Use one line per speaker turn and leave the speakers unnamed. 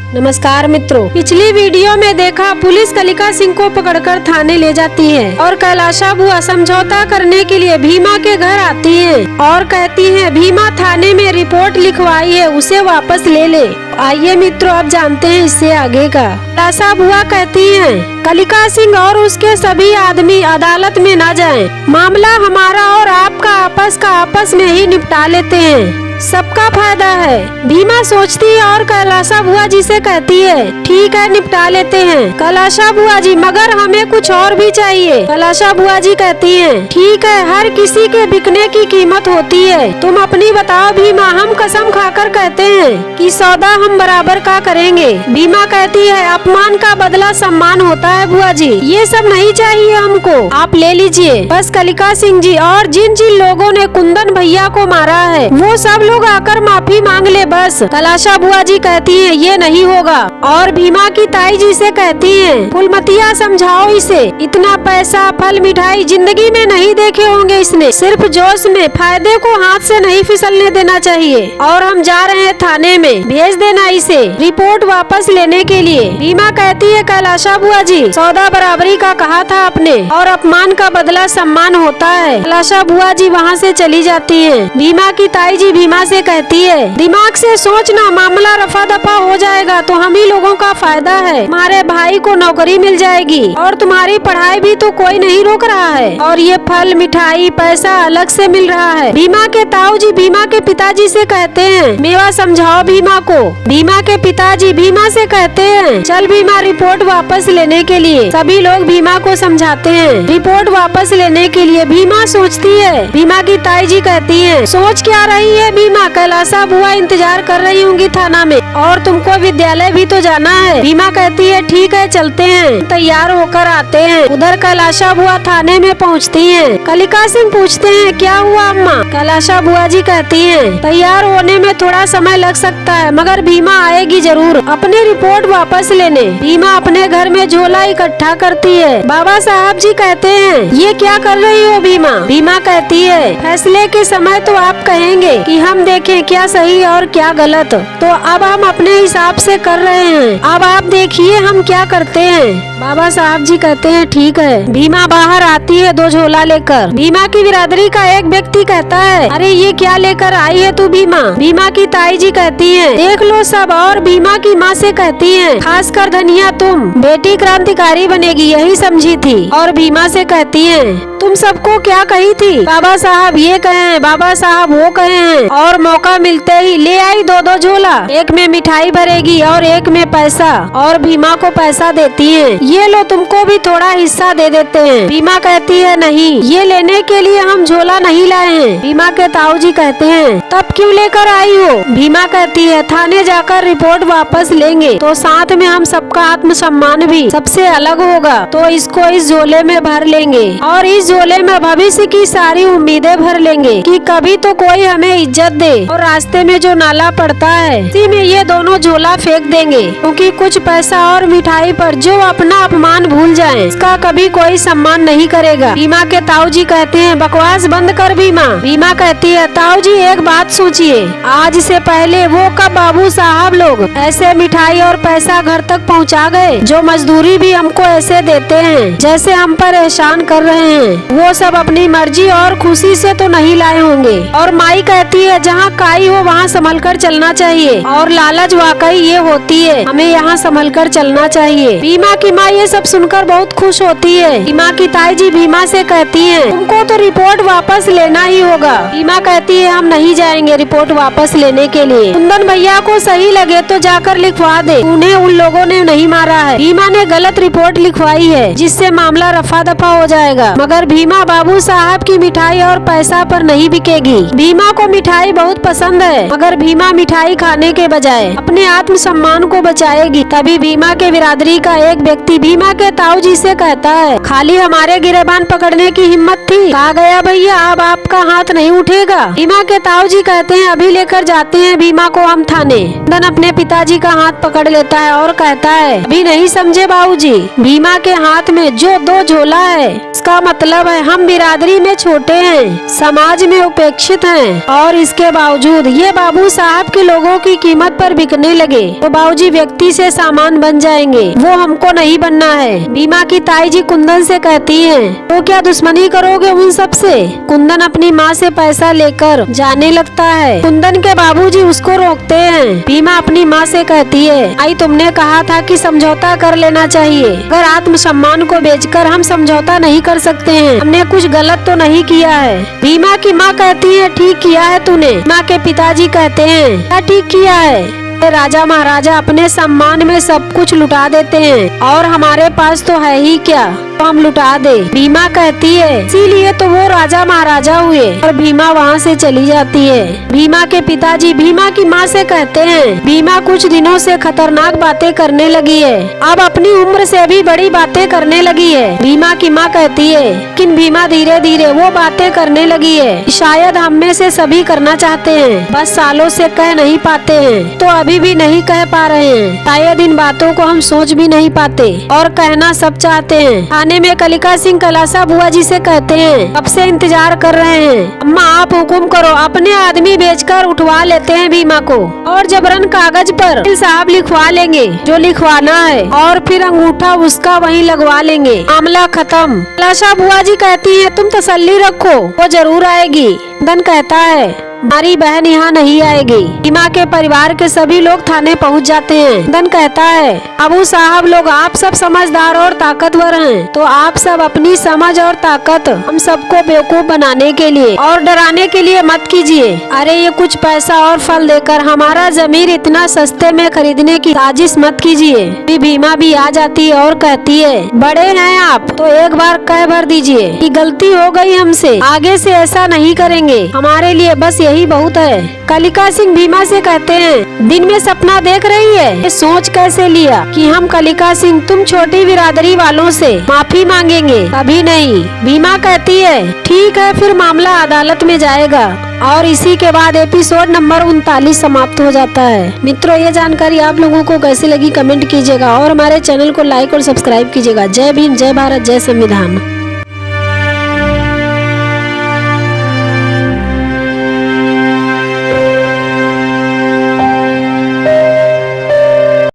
नमस्कार मित्रों, पिछली वीडियो में देखा पुलिस कलिका सिंह को पकड़कर थाने ले जाती है और कैलाशा बुआ समझौता करने के लिए भीमा के घर आती है और कहती है भीमा थाने में रिपोर्ट लिखवाई है, उसे वापस ले ले। आइए मित्रों, अब जानते हैं इससे आगे का। कैलाशा बुआ कहती है कलिका सिंह और उसके सभी आदमी अदालत में न जाएं, मामला हमारा और आपका आपस में ही निपटा लेते हैं, सबका फायदा है। भीमा सोचती है और कैलाशा बुआ जी से कहती है ठीक है, निपटा लेते हैं। कैलाशा बुआ जी, मगर हमें कुछ और भी चाहिए। कैलाशा बुआ जी कहती है ठीक है, हर किसी के बिकने की कीमत होती है, तुम अपनी बताओ भीमा। हम कसम खाकर कहते हैं कि सौदा हम बराबर का करेंगे। भीमा कहती है अपमान का बदला सम्मान होता है बुआ जी, ये सब नहीं चाहिए हमको, आप ले लीजिए। बस कलिका सिंह जी और जिन जिन लोगों ने कुंदन भैया को मारा है वो सब लोग आकर माफी मांग ले बस। कैलाशा बुआ जी कहती हैं ये नहीं होगा और भीमा की ताई जी से कहती हैं फुलमतिया समझाओ इसे, इतना पैसा फल मिठाई जिंदगी में नहीं देखे होंगे इसने, सिर्फ जोश में फायदे को हाथ से नहीं फिसलने देना चाहिए। और हम जा रहे हैं थाने में, भेज देना इसे रिपोर्ट वापस लेने के लिए। भीमा कहती है कैलाशा बुआ जी सौदा बराबरी का कहा था आपने और अपमान का बदला सम्मान होता है। कैलाशा बुआ जी वहाँ से चली जाती है। भीमा की ताई जी भीमा से कहती है दिमाग से सोचना, मामला रफा दफा हो जाएगा तो हम ही लोगों का फायदा है, हमारे भाई को नौकरी मिल जाएगी और तुम्हारी पढ़ाई भी तो कोई नहीं रोक रहा है और ये फल मिठाई पैसा अलग से मिल रहा है। भीमा के ताऊ जी भीमा के पिताजी से कहते हैं मेवा समझाओ भीमा को। भीमा के पिताजी भीमा से कहते हैं चल भीमा रिपोर्ट वापस लेने के लिए। सभी लोग भीमा को समझाते हैं रिपोर्ट वापस लेने के लिए। भीमा सोचती है, भीमा की ताई जी कहती है सोच क्या रही है भीमा, कैलाशा बुआ इंतजार कर रही होंगी थाना में और तुमको विद्यालय भी तो जाना है। भीमा कहती है ठीक है चलते हैं, तैयार होकर आते हैं। उधर कैलाशा बुआ थाने में पहुंचती हैं। कलिका सिंह पूछते हैं क्या हुआ अम्मा। कैलाशा बुआ जी कहती हैं तैयार होने में थोड़ा समय लग सकता है मगर भीमा आएगी जरूर अपनी रिपोर्ट वापस लेने। भीमा अपने घर में झोला इकट्ठा करती है। बाबा साहब जी कहते हैं ये क्या कर रही हो भीमा। भीमा कहती है फैसले के समय तो आप कहेंगे कि हम देखें क्या सही और क्या गलत, तो अब हम अपने हिसाब से कर रहे हैं, अब आप देखिए हम क्या करते हैं। बाबा साहब जी कहते हैं ठीक है। भीमा बाहर आती है दो झोला लेकर। भीमा की बिरादरी का एक व्यक्ति कहता है अरे ये क्या लेकर आई है तू भीमा। भीमा की ताई जी कहती है देख लो सब, और भीमा की माँ से कहती है खासकर धनिया तुम, बेटी क्रांतिकारी बनेगी यही समझी थी। और भीमा से कहती है तुम सबको क्या कही थी, बाबा साहब ये कहे हैं, बाबा साहब वो कहे हैं। और मौका मिलते ही ले आई दो दो झोला, एक में मिठाई भरेगी और एक में पैसा, और भीमा को पैसा देती है ये लो तुमको भी थोड़ा हिस्सा दे देते हैं। भीमा कहती है नहीं, ये लेने के लिए हम झोला नहीं लाए हैं। भीमा के ताऊ जी कहते हैं तब क्यों लेकर आई हो। भीमा कहती है थाने जाकर रिपोर्ट वापस लेंगे तो साथ में हम सबका आत्मसम्मान भी सबसे अलग होगा, तो इसको इस झोले में भर लेंगे और इस झोले में भविष्य की सारी उम्मीदें भर लेंगे कि कभी तो कोई हमें इज्जत दे। और रास्ते में जो नाला पड़ता है उसी में ये दोनों झोला फेंक देंगे, क्योंकि कुछ पैसा और मिठाई पर जो अपना अपमान भूल जाए इसका कभी कोई सम्मान नहीं करेगा। भीमा के ताऊ जी कहते हैं बकवास बंद कर भीमा। भीमा कहती है ताऊ जी एक बात सोचिए, आज से पहले वो कब बाबू साहब लोग ऐसे मिठाई और पैसा घर तक पहुँचा गए, जो मजदूरी भी हमको ऐसे देते हैं जैसे हम पर एहसान कर रहे हैं, वो सब अपनी मर्जी और खुशी से तो नहीं लाए होंगे। और माई कहती है जहाँ काई हो वहाँ संभल कर चलना चाहिए और लालच वाकई ये होती है, हमें यहाँ संभल कर चलना चाहिए। भीमा की माँ ये सब सुनकर बहुत खुश होती है। भीमा की ताई जी भीमा से कहती है तुमको तो रिपोर्ट वापस लेना ही होगा। भीमा कहती है हम नहीं जाएंगे रिपोर्ट वापस लेने के लिए, कुंदन भैया को सही लगे तो जाकर लिखवा दे, उन्हें उन लोगों ने नहीं मारा है। भीमा ने गलत रिपोर्ट लिखवाई है जिससे मामला रफा दफा हो जाएगा, मगर भीमा बाबू साहब की मिठाई और पैसा पर नहीं बिकेगी। भीमा को मिठाई बहुत पसंद है मगर भीमा मिठाई खाने के बजाय अपने आत्मसम्मान को बचाएगी। तभी भीमा के बिरादरी का एक व्यक्ति भीमा के ताऊ जी से कहता है खाली हमारे गिरेबान पकड़ने की हिम्मत थी, कहा गया भैया अब आपका हाथ नहीं उठेगा। भीमा के ताऊ जी कहते हैं अभी लेकर जाते हैं भीमा को हम थाने। कुंदन अपने पिताजी का हाथ पकड़ लेता है और कहता है अभी नहीं समझे बाबूजी, भीमा के हाथ में जो दो झोला है इसका मतलब मतलब है हम बिरादरी में छोटे हैं, समाज में उपेक्षित हैं, और इसके बावजूद ये बाबू साहब के लोगों की कीमत पर बिकने लगे तो बाबूजी व्यक्ति से सामान बन जाएंगे, वो हमको नहीं बनना है। भीमा की ताई जी कुंदन से कहती हैं, तो क्या दुश्मनी करोगे उन सब से? कुंदन अपनी माँ से पैसा लेकर जाने लगता है। कुंदन के बाबूजी उसको रोकते हैं। भीमा अपनी माँ से कहती है, आई तुमने कहा था कि समझौता कर लेना चाहिए, अगर आत्मसम्मान को बेचकर हम समझौता नहीं कर सकते हैं, हमने कुछ गलत तो नहीं किया है। भीमा की माँ कहती है, ठीक किया है तूने। माँ के पिताजी कहते हैं, क्या ठीक किया है? राजा महाराजा अपने सम्मान में सब कुछ लुटा देते हैं और हमारे पास तो है ही क्या, तो हम लुटा दे। भीमा कहती है, इसीलिए तो वो राजा महाराजा हुए। और भीमा वहाँ से चली जाती है। भीमा के पिताजी भीमा की माँ से कहते हैं, भीमा कुछ दिनों से खतरनाक बातें करने लगी है, अब अपनी उम्र से भी बड़ी बातें करने लगी है। भीमा की माँ कहती है, लेकिन भीमा धीरे धीरे वो बातें करने लगी है शायद हम में से सभी करना चाहते हैं, बस सालों से कह नहीं पाते हैं, तो अभी भी नहीं कह पा रहे हैं। शायद इन बातों को हम सोच भी नहीं पाते और कहना सब चाहते हैं। थाने में कलिका सिंह कलासा बुआ जी से कहते हैं, अब से इंतजार कर रहे हैं, अम्मा आप हुकुम करो। अपने आदमी बेचकर उठवा लेते हैं भीमा को और जबरन कागज पर साहब लिखवा लेंगे जो लिखवाना है और फिर अंगूठा उसका वहीं लगवा लेंगे, मामला खत्म। कलासा बुआ जी कहती है, तुम तसल्ली रखो, वो जरूर आएगी। दन कहता है, हमारी बहन यहाँ नहीं आएगी। भीमा के परिवार के सभी लोग थाने पहुँच जाते हैं। दन कहता है, अबू साहब लोग आप सब समझदार और ताकतवर हैं, तो आप सब अपनी समझ और ताकत हम सबको बेवकूफ बनाने के लिए और डराने के लिए मत कीजिए। अरे ये कुछ पैसा और फल देकर हमारा जमीर इतना सस्ते में खरीदने की साजिश मत कीजिए। भीमा भी आ जाती है और कहती है, बड़े हैं आप तो एक बार कह भर दीजिए कि गलती हो गई हमसे, आगे से ऐसा नहीं करेंगे, हमारे लिए बस यही बहुत है। कलिका सिंह भीमा से कहते हैं, दिन में सपना देख रही है, ये सोच कैसे लिया कि हम कलिका सिंह तुम छोटी बिरादरी वालों से माफी मांगेंगे? कभी नहीं। भीमा कहती है, ठीक है फिर मामला अदालत में जाएगा। और इसी के बाद एपिसोड नंबर 39 समाप्त हो जाता है। मित्रों ये जानकारी आप लोगों को कैसी लगी कमेंट कीजिएगा और हमारे चैनल को लाइक और सब्सक्राइब कीजिएगा। जय भीम, जय भारत, जय संविधान।